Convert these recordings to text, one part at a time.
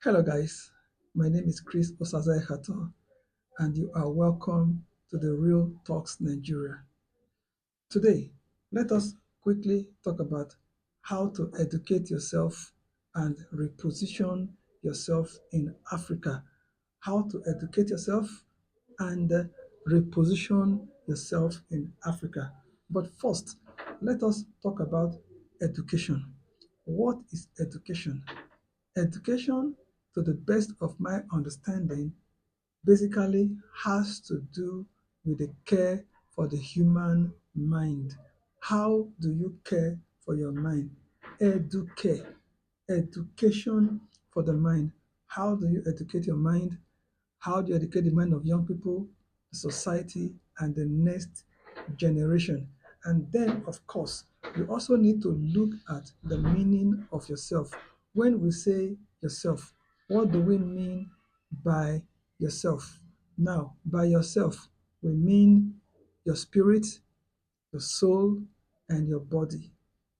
Hello, guys. My name is Chris Osazai Hato, and you are welcome to the Real Talks Nigeria. Today, let us quickly talk about how to educate yourself and reposition yourself in Africa. How to educate yourself and reposition yourself in Africa. But first, let us talk about education. What is education? Education, to the best of my understanding, basically has to do with the care for the human mind. How do you care for your mind? Educare, education for the mind. How do you educate your mind? How do you educate the mind of young people, the society, and the next generation? And then, of course, you also need to look at the meaning of yourself. When we say yourself, what do we mean by yourself? Now, by yourself, we mean your spirit, your soul, and your body.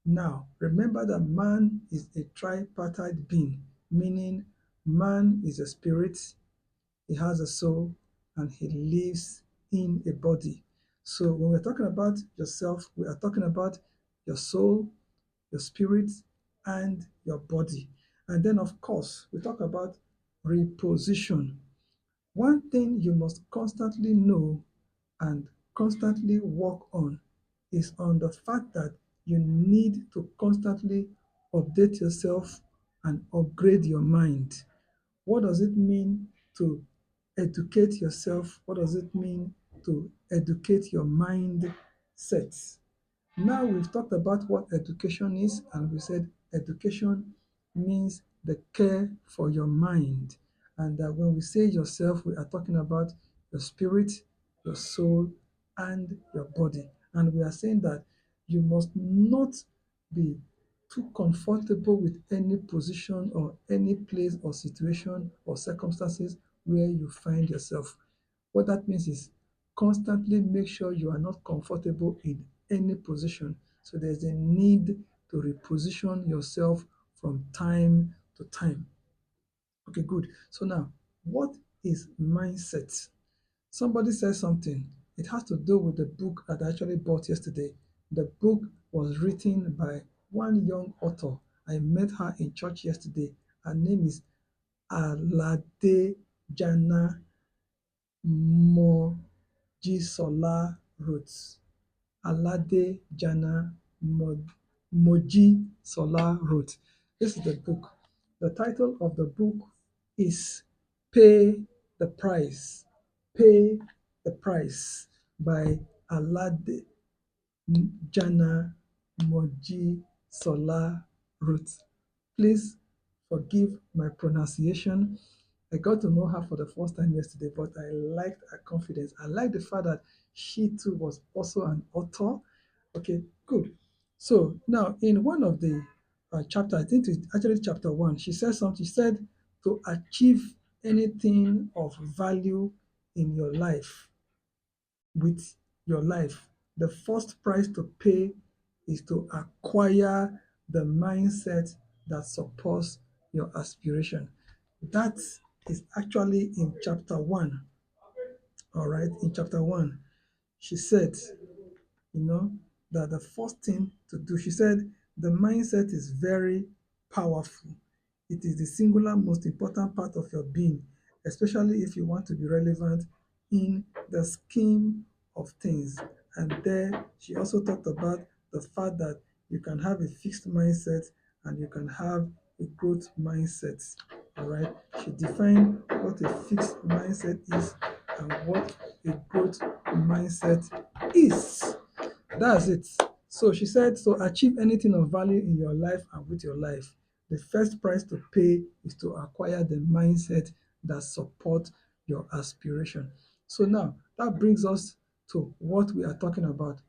Now, remember that man is a tripartite being, meaning man is a spirit, he has a soul, and he lives in a body. So when we're talking about yourself, we are talking about your soul, your spirit, and your body. And then, of course, we talk about reposition. One thing you must constantly know and constantly work on is on the fact that you need to constantly update yourself and upgrade your mind. What does it mean to educate yourself? What does it mean to educate your mindset? Now we've talked about what education is, and we said education means the care for your mind. And that when we say yourself, we are talking about your spirit, your soul, and your body. And we are saying that you must not be too comfortable with any position or any place or situation or circumstances where you find yourself. What that means is constantly make sure you are not comfortable in any position. So there's a need to reposition yourself from time to time. Okay, good. So now, what is mindset? Somebody said something. It has to do with the book that I actually bought yesterday. The book was written by one young author. I met her in church yesterday. Her name is Aladejana Mojisola Ruth. Aladejana Mojisola Ruth. This is the book. The title of the book is Pay the Price. Pay the Price by Aladejana Mojisola Ruth. Please forgive my pronunciation. I got to know her for the first time yesterday, but I liked her confidence. I liked the fact that she too was also an author. Okay, good. So now in one of the chapter, I think it's actually chapter 1, she said something. She said to achieve anything of value in your life, with your life, the first price to pay is to acquire the mindset that supports your aspiration. That is actually in chapter 1. All right, in chapter 1, she said, you know, that the first thing to do, she said, the mindset is very powerful. It is the singular most important part of your being, especially if you want to be relevant in the scheme of things. And there, she also talked about the fact that you can have a fixed mindset and you can have a growth mindset. All right. She defined what a fixed mindset is and what a growth mindset is. That's it. So she said, so achieve anything of value in your life and with your life. The first price to pay is to acquire the mindset that supports your aspiration. So now that brings us to what we are talking about,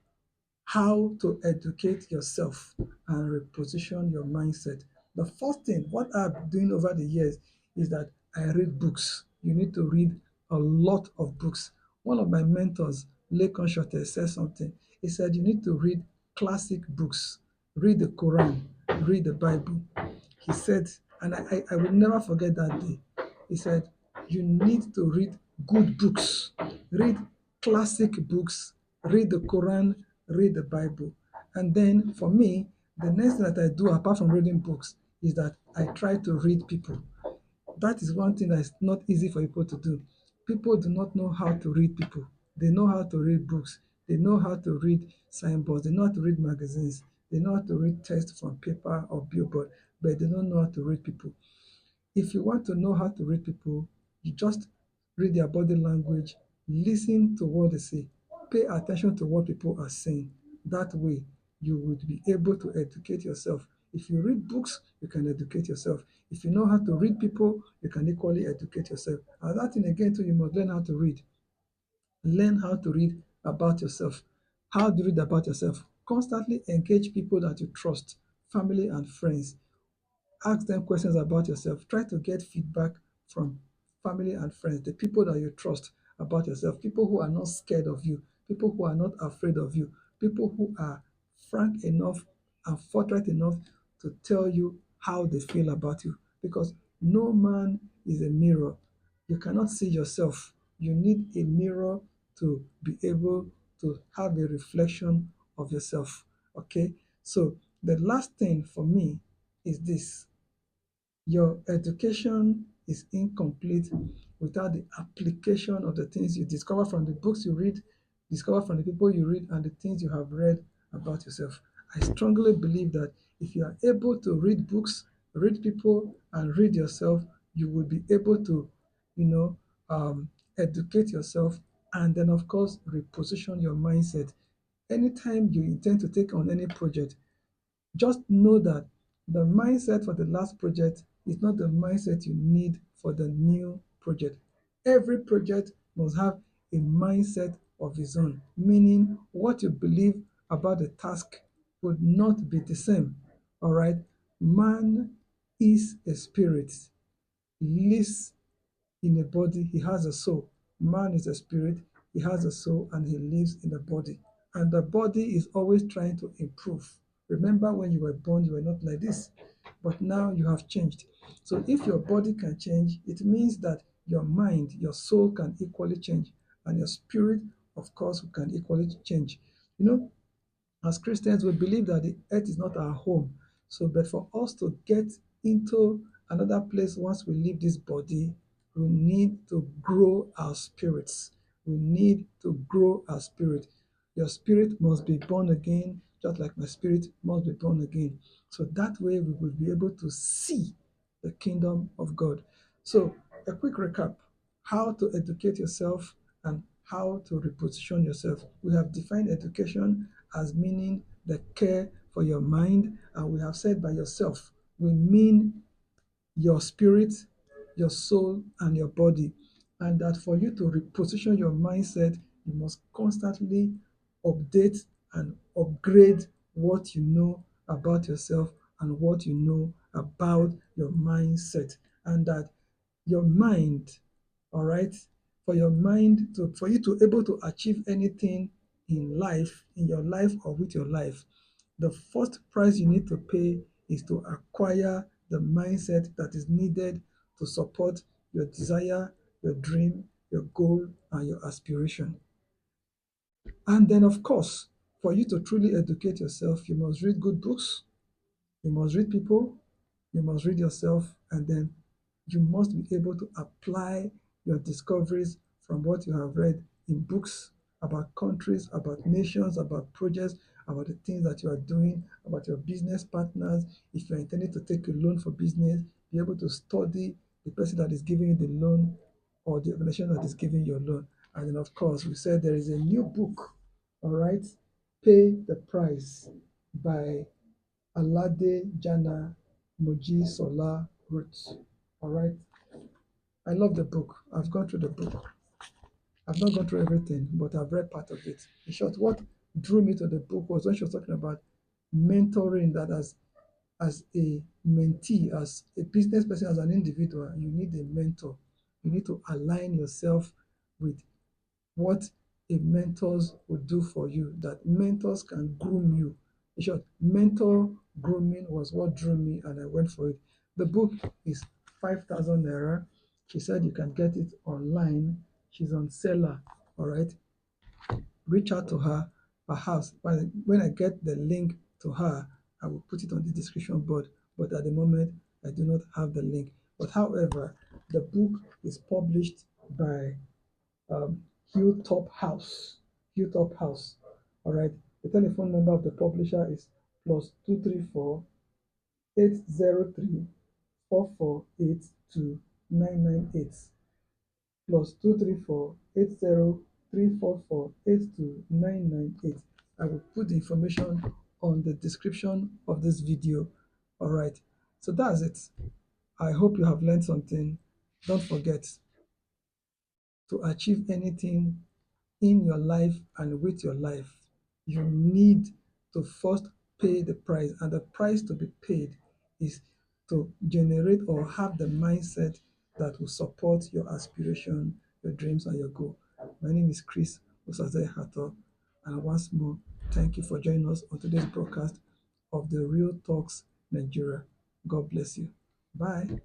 how to educate yourself and reposition your mindset. The first thing, what I've been doing over the years is that I read books. You need to read a lot of books. One of my mentors, Lekon Shote, said something. He said, you need to read classic books, read the Quran, read the Bible. He said, And I will never forget that day. He said, you need to read good books, read classic books, read the Quran, read the Bible. And then for me, the next thing that I do apart from reading books is that I try to read people. That is one thing that is not easy for people to do. People do not know how to read people. They know how to read books. They know how to read signboards. They know how to read magazines. They know how to read text from paper or billboard, but they don't know how to read people. If you want to know how to read people, you just read their body language, listen to what they say, pay attention to what people are saying. That way, you would be able to educate yourself. If you read books, you can educate yourself. If you know how to read people, you can equally educate yourself. And that thing again, too, you must learn how to read. Learn how to read about yourself. How do you read about yourself? Constantly engage people that you trust, family and friends. Ask them questions about yourself. Try to get feedback from family and friends, the people that you trust about yourself, people who are not scared of you, people who are not afraid of you, people who are frank enough and forthright enough to tell you how they feel about you. Because no man is a mirror. You cannot see yourself. You need a mirror to be able to have a reflection of yourself. Okay? So the last thing for me is this: your education is incomplete without the application of the things you discover from the books you read, discover from the people you read, and the things you have read about yourself. I strongly believe that if you are able to read books, read people, and read yourself, you will be able to, you know, educate yourself, and then, of course, reposition your mindset. Anytime you intend to take on any project, just know that the mindset for the last project is not the mindset you need for the new project. Every project must have a mindset of its own, meaning what you believe about the task would not be the same. All right? Man is a spirit, lives in a body, he has a soul. Man is a spirit, he has a soul, and he lives in a body. And the body is always trying to improve. Remember, when you were born, you were not like this, but now you have changed. So if your body can change, it means that your mind, your soul can equally change, and your spirit, of course, can equally change. You know, as Christians, we believe that the earth is not our home. So, but for us to get into another place once we leave this body, we need to grow our spirits. We need to grow our spirit. Your spirit must be born again, just like my spirit must be born again. So that way we will be able to see the kingdom of God. So, a quick recap: how to educate yourself and how to reposition yourself. We have defined education as meaning the care for your mind, and we have said by yourself, we mean your spirit, your soul, and your body. And that for you to reposition your mindset, you must constantly update and upgrade what you know about yourself and what you know about your mindset. And that your mind, all right, for you to able to achieve anything in life, in your life or with your life, the first price you need to pay is to acquire the mindset that is needed to support your desire, your dream, your goal, and your aspiration. And then, of course, for you to truly educate yourself, you must read good books, you must read people, you must read yourself, and then you must be able to apply your discoveries from what you have read in books about countries, about nations, about projects, about the things that you are doing, about your business partners. If you're intending to take a loan for business, be able to study the person that is giving you the loan or the organization that is giving you a loan. And then, of course, we said there is a new book, all right, Pay the Price by Aladejana Mojisola Ruth. All right. I love the book. I've gone through the book. I've not gone through everything, but I've read part of it. In short, what drew me to the book was when she was talking about mentoring, that as a mentee, as a business person, as an individual, you need a mentor. You need to align yourself with what a mentors would do for you, that mentors can groom you. In short, mentor grooming was what drew me and I went for it. The book is 5,000 naira. She said you can get it online. She's on seller. All right. Reach out to her. Perhaps when I get the link to her, I will put it on the description board. But at the moment, I do not have the link. But however, the book is published by um, Hilltop House. Hilltop House. All right. The telephone number of the publisher is +234 803 4482998 +234 803 4482998. I will put the information on the description of this video. All right. So that's it. I hope you have learned something. Don't forget, to achieve anything in your life and with your life, you need to first pay the price. And the price to be paid is to generate or have the mindset that will support your aspiration, your dreams, and your goal. My name is Chris Osaze Hato. And once more, thank you for joining us on today's broadcast of the Real Talks Nigeria. God bless you. Bye.